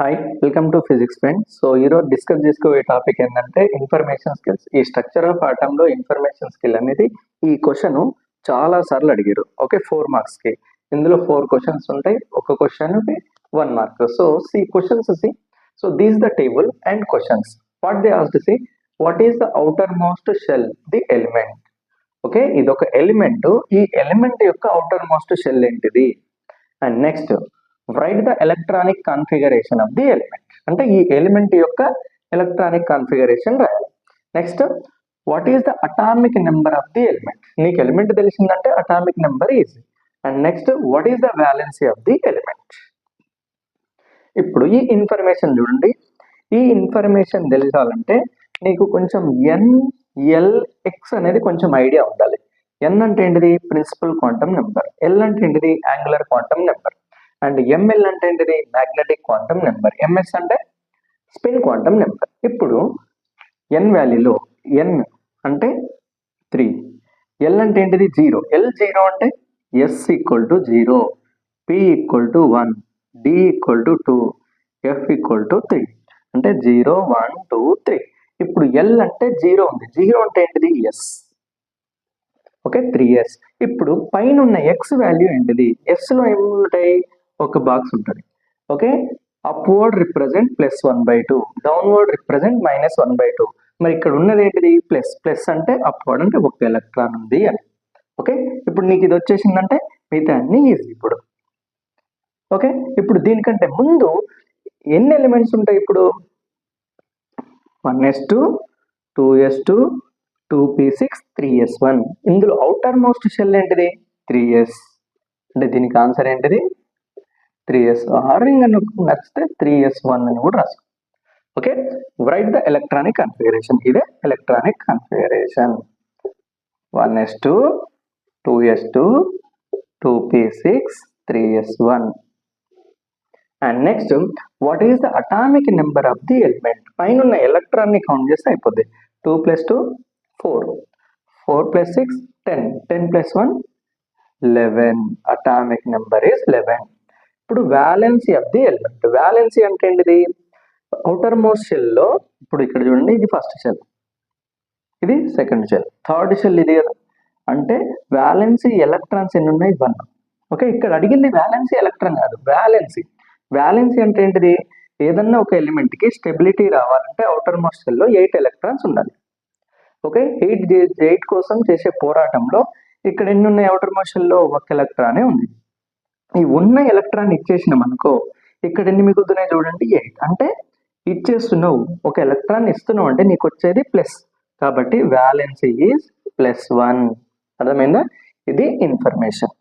Hi welcome to physics friends. So ఈరోజు discuss చేసుకోే topic ఏంటంటే information skills. ఈ structure of ఆటంలో information skill అనేది ఈ క్వశ్చన్ చాలా సార్లు అడిగారు. ఓకే, 4 మార్క్స్కి. ఇందులో 4 క్వశ్చన్స్ ఉంటాయి, ఒక question 1 mark. So see questions so these the table and questions. What they asked see what is the outermost shell the element. Okay, ఇది ఒక ఎలిమెంట్. ఈ ఎలిమెంట్ యొక్క అవుటర్ మోస్ట్ షెల్ ఏంటిది? And next write the electronic configuration of the element. అంటే ఈ element యొక్క electronic configuration రాయాలి. Next what is the atomic number of the element. నీకు ఎలిమెంట్ తెలిసిందంటే atomic number easy. And next what is the valency of the element. ఇప్పుడు ఈ information చూడండి. ఈ ఇన్ఫర్మేషన్ తెలిసాలంటే నీకు కొంచెం ఎన్ఎల్ఎక్స్ అనేది కొంచెం ఐడియా ఉండాలి. ఎన్ అంటే ఏంటిది? Principal quantum number. ఎల్ అంటే ఏంటిది? Angular quantum number. And ML అంటే ఏంటిది? Magnetic quantum number. ఎంఎస్ అంటే స్పిన్ క్వాంటమ్ నెంబర్. ఇప్పుడు ఎన్ వాల్యూలో ఎన్ అంటే 3, ఎల్ అంటే ఏంటిది? 0. ఎల్ 0 అంటే s equal to 0, p equal to 1, d equal to 2, f equal to 3. అంటే 0 1 2 3. ఇప్పుడు ఎల్ అంటే 0 ఉంది. 0 అంటే ఏంటిది? ఎస్. Okay, 3s. ఇప్పుడు పైన ఉన్న ఎక్స్ వాల్యూ ఏంటిది? ఎస్లో ఏముంటాయి? ఒక బాక్స్ ఉంటుంది. Okay, upward represent +1/2, downward represent -1/2. మరి ఇక్కడ ఉన్నది ఏంటిది? ప్లస్. ప్లస్ అంటే అప్వర్డ్, అంటే ఒక ఎలక్ట్రాన్ ఉంది అని. ఓకే, ఇప్పుడు నీకు ఇది వచ్చేసిందంటే మిగతా అన్ని ఈజీ. ఇప్పుడు ఓకే, ఇప్పుడు దీనికంటే ముందు ఎన్ని ఎలిమెంట్స్ ఉంటాయి? ఇప్పుడు 1s2, 2s2, 2p6, 3s1. ఇందులో అవుటర్ మోస్ట్ షెల్ ఏంటిది? 3s. అంటే దీనికి ఆన్సర్ ఏంటిది? 3s. రింగ్ అని నచ్చితే 3s1 అని కూడా రాసు. Okay, right the electronic configuration. ఇదే electronic configuration. 1s2, 2s2, 2p6, 3s1. And next what is the atomic number of the element. పైన ఉన్న ఎలక్ట్రాన్ ని కౌంట్ చేస్తే అయిపోద్ది. 2 + 2 4, 4 + 6 10, 10 + 1 11. Atomic number is 11. ఇప్పుడు valency of the element. Valency అంటే ఏంటిది? Outer most shell లో ఇప్పుడు ఇక్కడ చూడండి, ఇది ఫస్ట్ షెల్, ఇది సెకండ్ షెల్, థర్డ్ షెల్ ఇది కదా. అంటే వ్యాలెన్సీ ఎలక్ట్రాన్స్ ఎన్ని ఉన్నాయి? 1. ఓకే, ఇక్కడ అడిగింది వ్యాలెన్సీ ఎలక్ట్రాన్ కాదు, వ్యాలెన్సీ. వ్యాలెన్సీ అంటే ఏంటిది? ఏదన్నా ఒక ఎలిమెంట్ కి స్టెబిలిటీ రావాలంటే అవుటర్ మోస్ట్ షెల్ లో 8 ఎలక్ట్రాన్స్ ఉండాలి. ఓకే, 8 కోసం చేసే పోరాటంలో ఇక్కడ ఎన్ని ఉన్నాయి? అవుటర్ మోస్ట్ షెల్ లో 1 ఎలక్ట్రానే ఉంది. ఈ ఉన్న ఎలక్ట్రాన్ ఇచ్చేసినాం అనుకో, ఇక్కడ ఎన్ని మిగులుతున్నాయి చూడండి? 8. అంటే ఇచ్చేస్తున్నావు, ఒక ఎలక్ట్రాన్ ఇస్తున్నావు అంటే నీకు వచ్చేది ప్లస్. కాబట్టి వ్యాలెన్సీ ఈజ్ +1. అర్థమైందా? ఇది ఇన్ఫర్మేషన్.